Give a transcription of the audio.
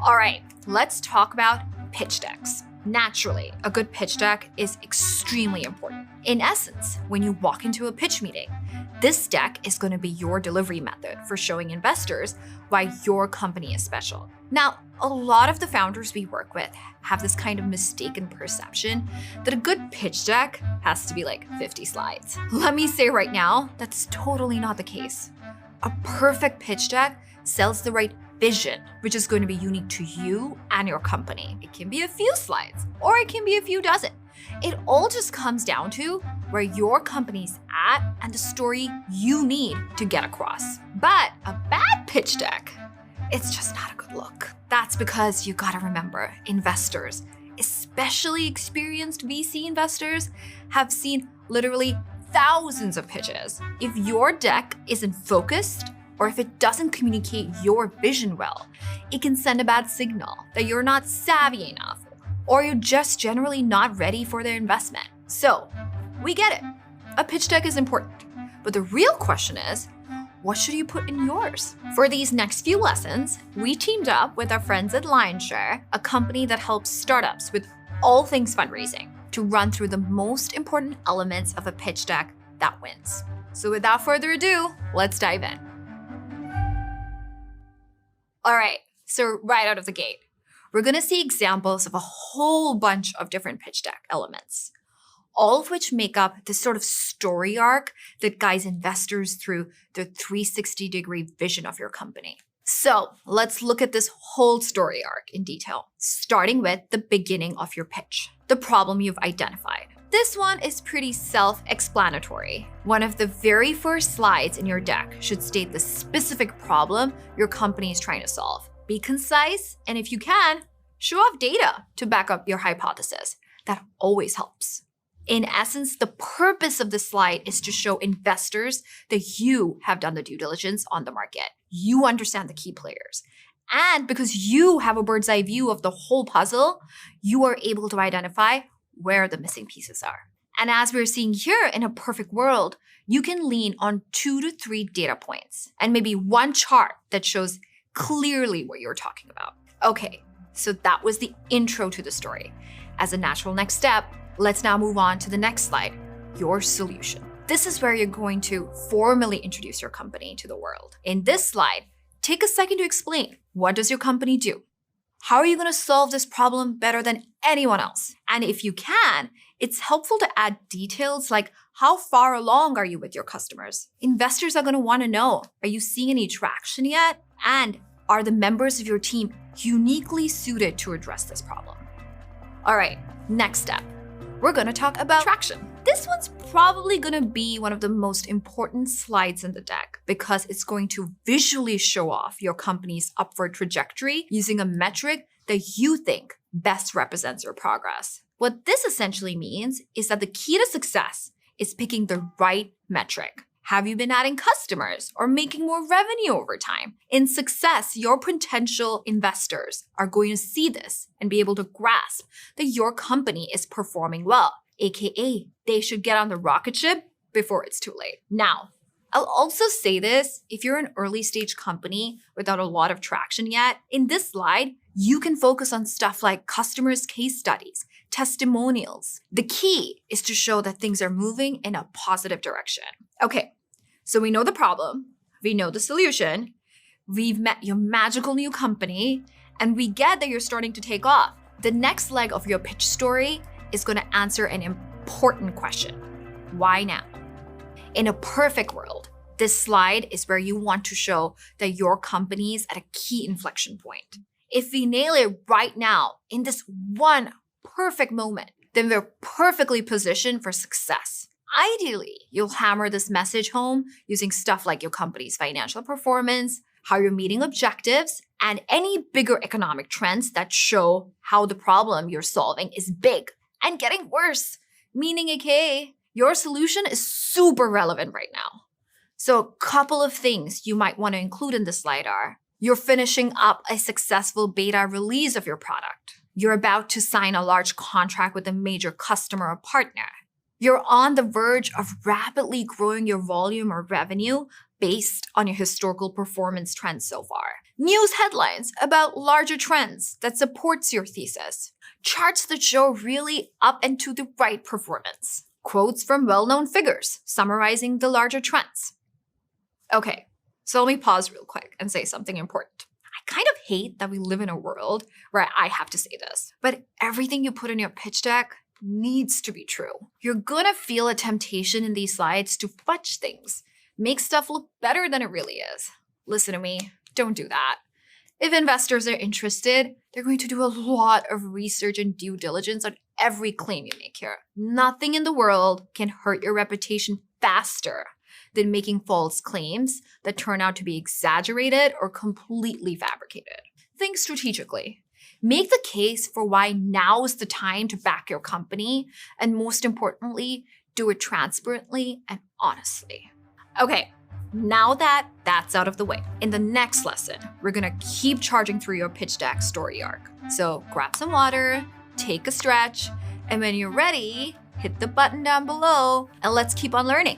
All right, let's talk about pitch decks. Naturally, a good pitch deck is extremely important. In essence, when you walk into a pitch meeting, this deck is going to be your delivery method for showing investors why your company is special. Now, a lot of the founders we work with have this kind of mistaken perception that a good pitch deck has to be like 50 slides. Let me say right now, that's totally not the case. A perfect pitch deck sells the right vision, which is going to be unique to you and your company. It can be a few slides, or it can be a few dozen. It all just comes down to where your company's at and the story you need to get across. But a bad pitch deck, it's just not a good look. That's because you gotta remember, investors, especially experienced VC investors, have seen literally thousands of pitches. If your deck isn't focused, or if it doesn't communicate your vision well, it can send a bad signal that you're not savvy enough, or you're just generally not ready for their investment. So, we get it. A pitch deck is important. But the real question is, what should you put in yours? For these next few lessons, we teamed up with our friends at Lionshare, a company that helps startups with all things fundraising, to run through the most important elements of a pitch deck that wins. So without further ado, let's dive in. All right, so right out of the gate, we're gonna see examples of a whole bunch of different pitch deck elements, all of which make up this sort of story arc that guides investors through the 360-degree vision of your company. So let's look at this whole story arc in detail, starting with the beginning of your pitch, the problem you've identified. This one is pretty self-explanatory. One of the very first slides in your deck should state the specific problem your company is trying to solve. Be concise, and if you can, show off data to back up your hypothesis. That always helps. In essence, the purpose of this slide is to show investors that you have done the due diligence on the market. You understand the key players. And because you have a bird's eye view of the whole puzzle, you are able to identify where the missing pieces are. And as we're seeing here, in a perfect world, you can lean on 2 to 3 data points and maybe one chart that shows clearly what you're talking about. Okay, so that was the intro to the story. As a natural next step, let's now move on to the next slide, your solution. This is where you're going to formally introduce your company to the world. In this slide, take a second to explain, what does your company do? How are you going to solve this problem better than anyone else? And if you can, it's helpful to add details like how far along are you with your customers? Investors are going to want to know, are you seeing any traction yet? And are the members of your team uniquely suited to address this problem? All right, next step. We're going to talk about traction. This one's probably going to be one of the most important slides in the deck because it's going to visually show off your company's upward trajectory using a metric that you think best represents your progress. What this essentially means is that the key to success is picking the right metric. Have you been adding customers or making more revenue over time? In success, your potential investors are going to see this and be able to grasp that your company is performing well, aka they should get on the rocket ship before it's too late. Now, I'll also say this, if you're an early stage company without a lot of traction yet, in this slide, you can focus on stuff like customers' case studies, testimonials. The key is to show that things are moving in a positive direction. Okay, so we know the problem, we know the solution, we've met your magical new company, and we get that you're starting to take off. The next leg of your pitch story is going to answer an important question. Why now? In a perfect world, this slide is where you want to show that your company is at a key inflection point. If we nail it right now, in this one perfect moment, then we're perfectly positioned for success. Ideally, you'll hammer this message home using stuff like your company's financial performance, how you're meeting objectives, and any bigger economic trends that show how the problem you're solving is big and getting worse, meaning aka your solution is super relevant right now. So a couple of things you might want to include in this slide are, you're finishing up a successful beta release of your product. You're about to sign a large contract with a major customer or partner. You're on the verge of rapidly growing your volume or revenue based on your historical performance trends so far. News headlines about larger trends that supports your thesis. Charts that show really up and to the right performance. Quotes from well-known figures summarizing the larger trends. Okay, so let me pause real quick and say something important. I kind of hate that we live in a world where I have to say this, but everything you put in your pitch deck needs to be true. You're gonna feel a temptation in these slides to fudge things, make stuff look better than it really is. Listen to me, don't do that. If investors are interested, they're going to do a lot of research and due diligence on every claim you make here. Nothing in the world can hurt your reputation faster than making false claims that turn out to be exaggerated or completely fabricated. Think strategically. Make the case for why now is the time to back your company, and most importantly, do it transparently and honestly. Okay, now that that's out of the way, in the next lesson, we're gonna keep charging through your pitch deck story arc. So grab some water, take a stretch, and when you're ready, hit the button down below, and let's keep on learning.